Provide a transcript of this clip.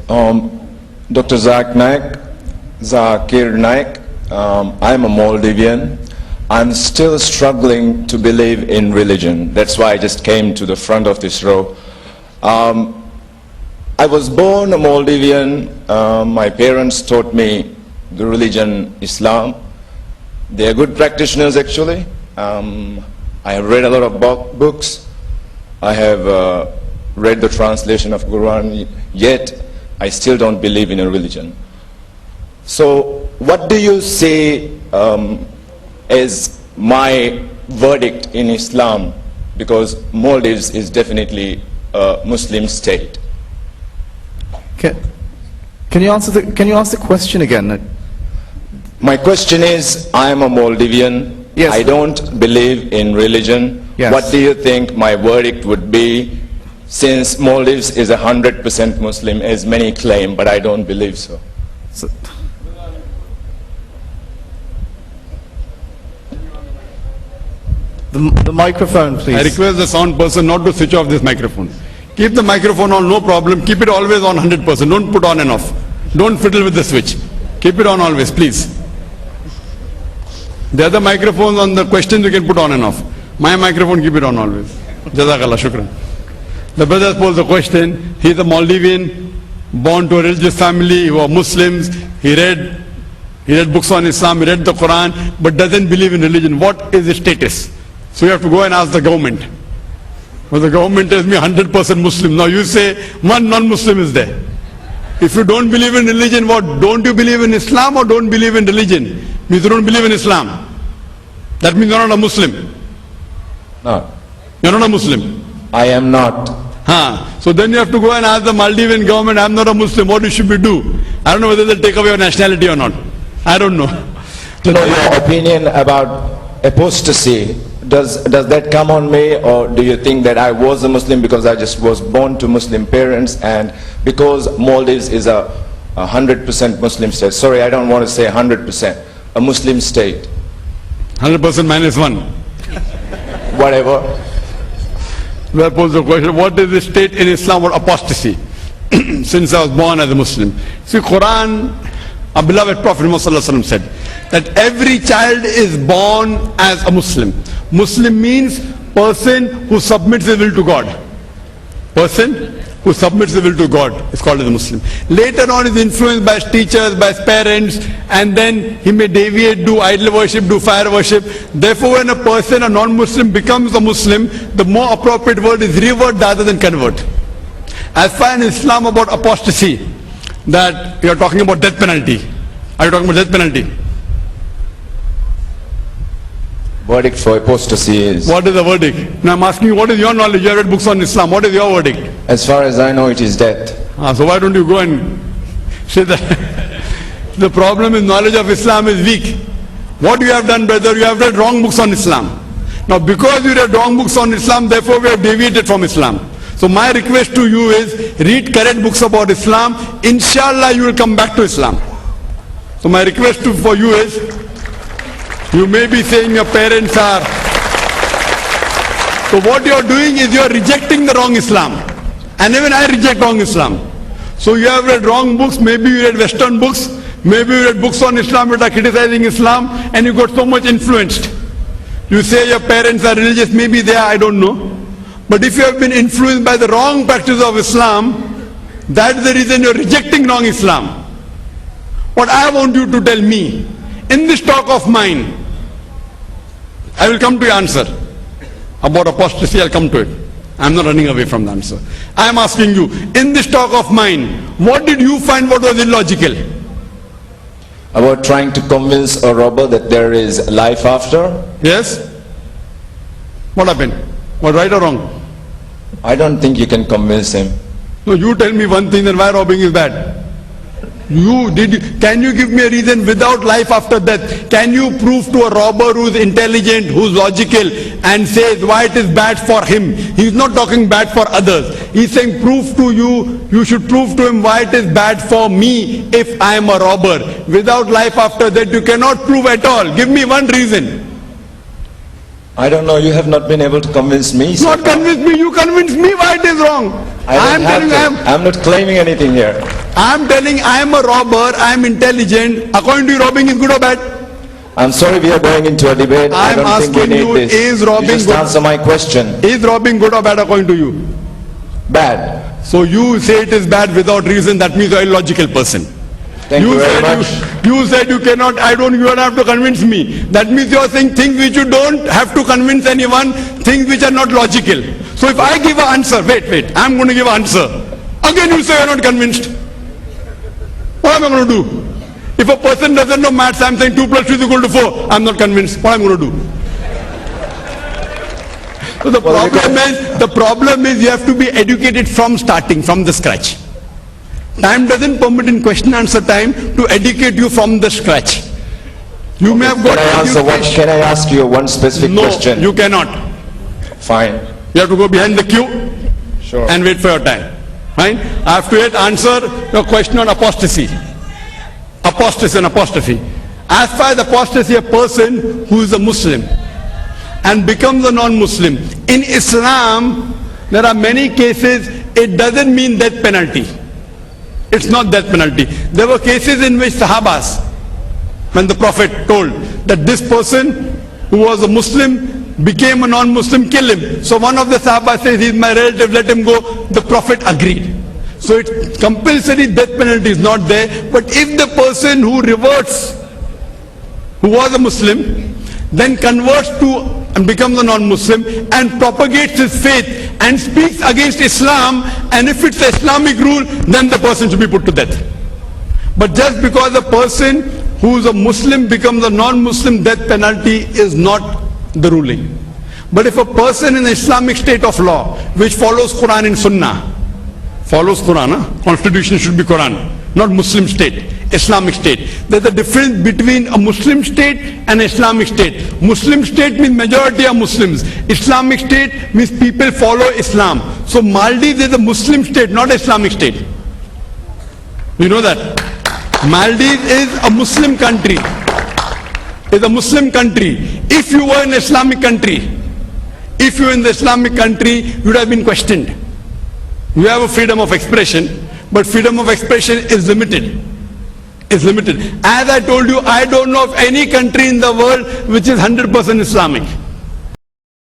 Dr. Zakir Naik. I'm a Maldivian. I'm still struggling to believe in religion. That's why I just came to the front of this row. I was born a Maldivian. My parents taught me the religion Islam. They are good practitioners actually. I have read a lot of books. I have read the translation of Quran, yet I still don't believe in a religion. So what do you say as my verdict in Islam? Because Maldives is definitely a Muslim state. Can you answer the question again? My question is, I am a Maldivian. Yes. I don't believe in religion. Yes. What do you think my verdict would be, since Maldives is 100% Muslim, as many claim, but I don't believe so? The microphone, please. I request the sound person not to switch off this microphone. Keep the microphone on, no problem. Keep it always on 100%. Don't put on and off. Don't fiddle with the switch. Keep it on always, please. The other microphones on the questions you can put on and off. My microphone, keep it on always. Jazakallah, shukran. The brother posed the question. He is a Maldivian, born to a religious family who are Muslims. He read books on Islam, he read the Quran, but doesn't believe in religion. What is his status? So you have to go and ask the government. Well, the government tells me 100% Muslim. Now you say one non-Muslim is there. If you don't believe in religion, what? Don't you believe in Islam or don't believe in religion? Means you don't believe in Islam. That means you're not a Muslim. No. You're not a Muslim. I am not. So then you have to go and ask the Maldivian government, I'm not a Muslim, what should we do? I don't know whether they'll take away your nationality or not. I don't know. To know your opinion about apostasy, does that come on me, or do you think that I was a Muslim because I just was born to Muslim parents, and because Maldives is a 100% Muslim state, sorry, I don't want to say 100%, a Muslim state. 100% minus 1. Whatever. Well, pose the question, what is the state in Islam or apostasy? Since I was born as a Muslim. See, Quran, our beloved Prophet Muhammad said that every child is born as a Muslim. Muslim means person who submits his will to God. Person who submits his will to God is called as a Muslim. Later on is influenced by his teachers, by his parents, and then he may deviate, do idol worship, do fire worship. Therefore, when a person, a non-Muslim, becomes a Muslim, the more appropriate word is revert rather than convert. As far as Islam about apostasy, that you are talking about death penalty. Are you talking about death penalty? Verdict for apostasy is... What is the verdict? Now I'm asking you, what is your knowledge? You have read books on Islam. What is your verdict? As far as I know, it is death. So why don't you go and say that? The problem is knowledge of Islam is weak. What you have done, brother, you have read wrong books on Islam. Now because you read wrong books on Islam, therefore we have deviated from Islam. So my request to you is, read correct books about Islam. Inshallah you will come back to Islam. So my request for you is, you may be saying your parents are. So what you are doing is you are rejecting the wrong Islam. And even I reject wrong Islam. So you have read wrong books, maybe you read Western books, maybe you read books on Islam that are criticizing Islam, and you got so much influenced. You say your parents are religious, maybe they are, I don't know. But if you have been influenced by the wrong practice of Islam, that is the reason you are rejecting wrong Islam. What I want you to tell me, in this talk of mine, I will come to your answer. About apostasy, I'll come to it. I'm not running away from the answer. I am asking you, in this talk of mine, what did you find what was illogical? About trying to convince a robber that there is life after? Yes? What happened? Was right or wrong? I don't think you can convince him. No, you tell me one thing, then why robbing is bad? Can you give me a reason without life after death? Can you prove to a robber who's intelligent, who's logical, and says why it is bad for him? He's not talking bad for others. He's saying you should prove to him why it is bad for me if I am a robber. Without life after death, you cannot prove at all. Give me one reason. I don't know, you have not been able to convince me. Not convince me, you convince me why it is wrong. I'm not claiming anything here. I'm telling I am a robber, I am intelligent. According to you, robbing is good or bad? I'm sorry we are going into a debate. I I'm don't think we asking need you, this. is You robbing just good? answer my question. Is robbing good or bad according to you? Bad. So you say it is bad without reason, that means you are a illogical person. Thank you very said much. you said you cannot, you don't have to convince me. That means you are saying things which you don't have to convince anyone, things which are not logical. So if I give an answer, wait, I'm going to give an answer. Again you say you are not convinced. What am I going to do? If a person doesn't know maths, I'm saying 2 plus 2 is equal to 4. I'm not convinced. What am I going to do? So the problem is you have to be educated from starting, from the scratch. Time doesn't permit in question answer time to educate you from the scratch. You may have got Can I ask you one specific question? No, you cannot. Fine. You have to go behind the queue Sure. and wait for your time. Fine? I have to yet answer your question on apostasy. Apostasy and apostrophe. As far as apostasy, a person who is a Muslim and becomes a non-Muslim. In Islam, there are many cases, it doesn't mean death penalty. It's not death penalty. There were cases in which Sahabas, when the Prophet told that this person who was a Muslim became a non-Muslim, kill him. So one of the Sahabas says, he's my relative, let him go. The Prophet agreed. So it's compulsory death penalty is not there. But if the person who reverts, who was a Muslim, then converts to and becomes a non-Muslim and propagates his faith and speaks against Islam, and if it's Islamic rule, then the person should be put to death. But just because a person who is a Muslim becomes a non-Muslim, death penalty is not the ruling. But if a person in the Islamic state of law, which follows Quran and Sunnah, follows Quran, constitution should be Quran, not Muslim state, Islamic state. There's a difference between a Muslim state and Islamic state. Muslim state means majority are Muslims. Islamic state means people follow Islam. So Maldives is a Muslim state, not Islamic state. You know that? Maldives is a Muslim country. It's a Muslim country. If you were in an Islamic country, if you were in the Islamic country, you would have been questioned. You have a freedom of expression, but freedom of expression is limited. It's limited. As I told you, I don't know of any country in the world which is 100% Islamic.